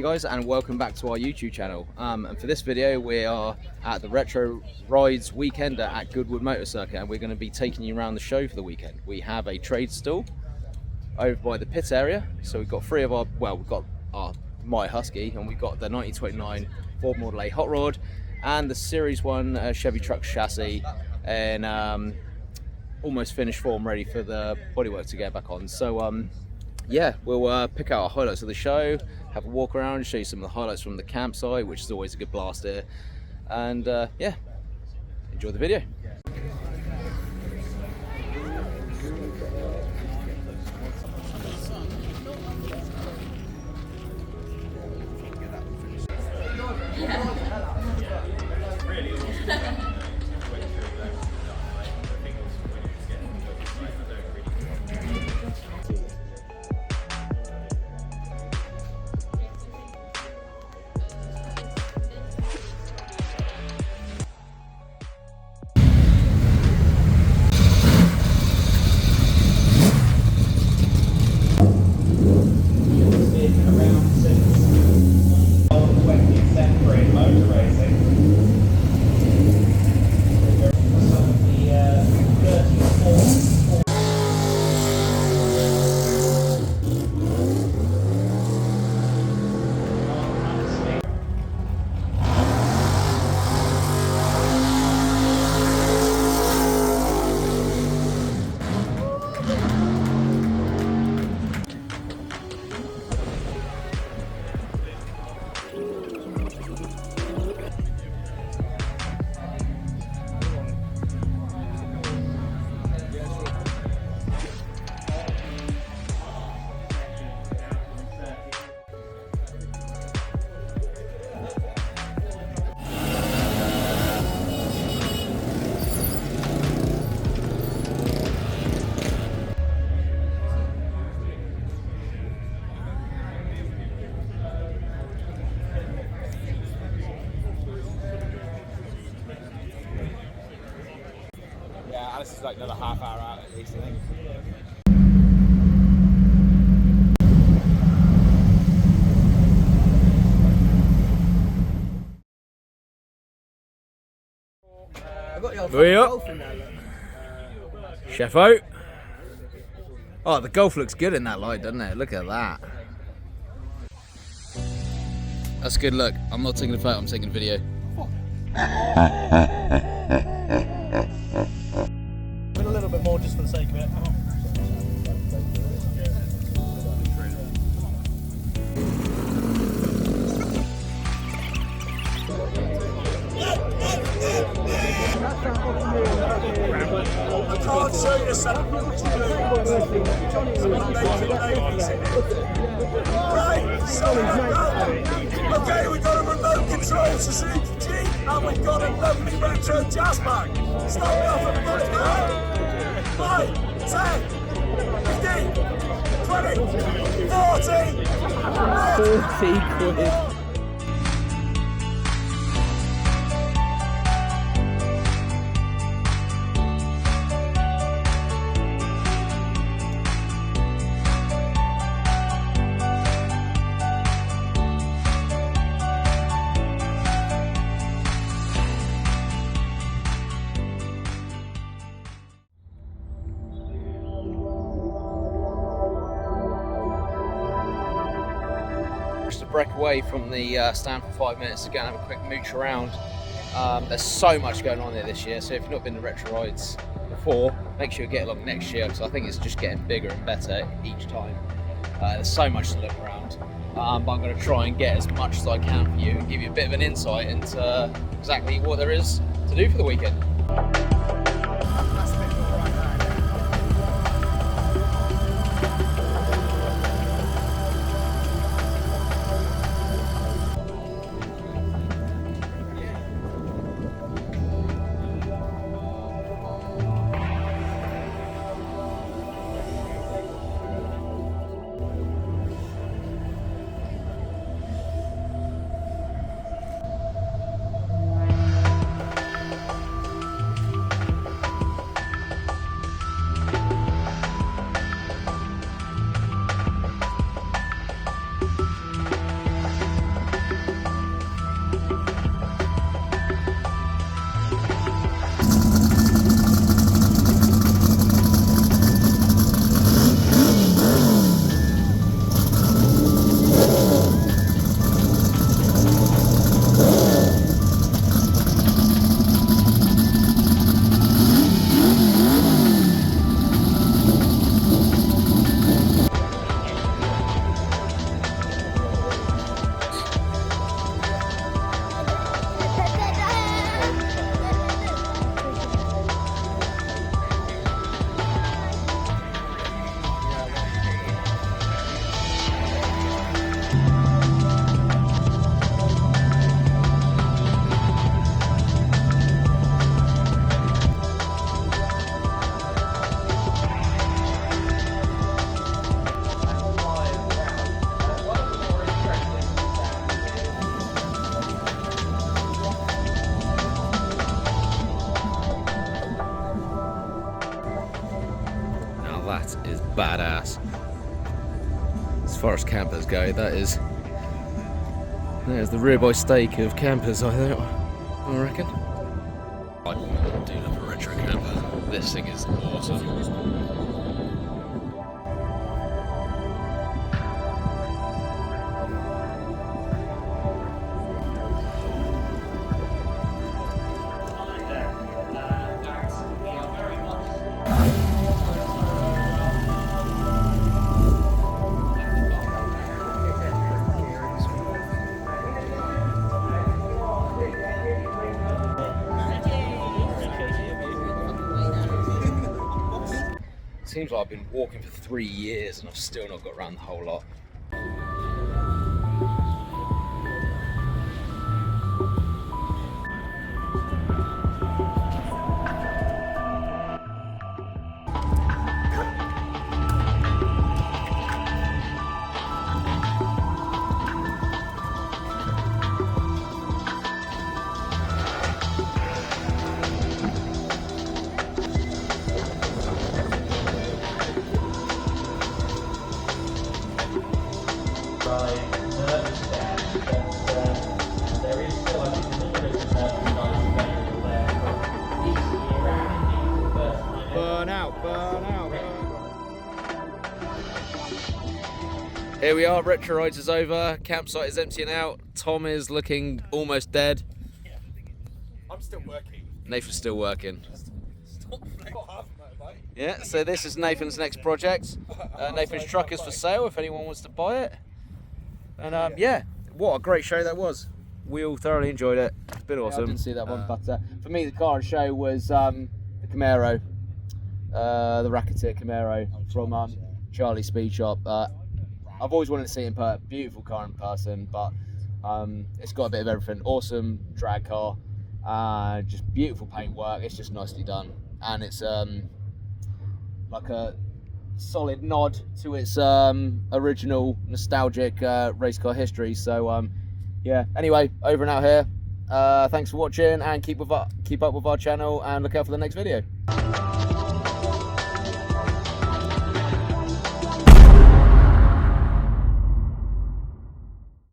guys, and welcome back to our YouTube channel. And for this video we are at the Retro Rides Weekender at Goodwood Motor Circuit, and we're going to be taking you around the show for the weekend. We have a trade stall over by the pit area, so we've got three of our, well, we've got our My Husky, and we've got the 1929 Ford Model A Hot Rod and the Series 1 Chevy truck chassis in almost finished form, ready for the bodywork to get back on. So yeah, we'll pick out our highlights of the show, have a walk around, show you some of the highlights from the campsite, which is always a good blast here, and yeah, enjoy the video. Yeah, this is like another half hour out at least, I think. Hurry up, Chef out. Oh, the Golf looks good in that light, doesn't it? Look at that. That's a good look. I'm not taking a photo, I'm taking a video. A little bit more just for the sake of it. I can't show you something. Right, so okay, we've got a remote control Suzuki Jeep, and we've got a lovely retro jazz bag. Start me off, everybody. 5, 10, 15, 20, 40 quid. Just to break away from the stand for 5 minutes to go and have a quick mooch around. There's so much going on here this year, so if you've not been to Retro Rides before, make sure you get along next year, because I think it's just getting bigger and better each time. There's so much to look around, but I'm going to try and get as much as I can for you and give you a bit of an insight into exactly what there is to do for the weekend. That is badass. As far as campers go, there's the ribeye steak of campers, I reckon. I do love a retro camper. This thing is awesome. Seems like I've been walking for 3 years and I've still not got around the whole lot. Here we are, Retro Rides is over, campsite is emptying out, Tom is looking almost dead. I'm still working. Nathan's still working. Yeah, so this is Nathan's next project. Nathan's truck is for sale if anyone wants to buy it. And yeah, what a great show that was. We all thoroughly enjoyed it. It's been awesome. I didn't see that one, but for me the car of the show was the Camaro, the Racketeer Camaro from Charlie's Speed Shop. I've always wanted to see it in beautiful car in person, but it's got a bit of everything. Awesome drag car, just beautiful paintwork. It's just nicely done, and it's like a solid nod to its original nostalgic race car history. So yeah. Anyway, over and out here. Thanks for watching, and keep up with our channel, and look out for the next video.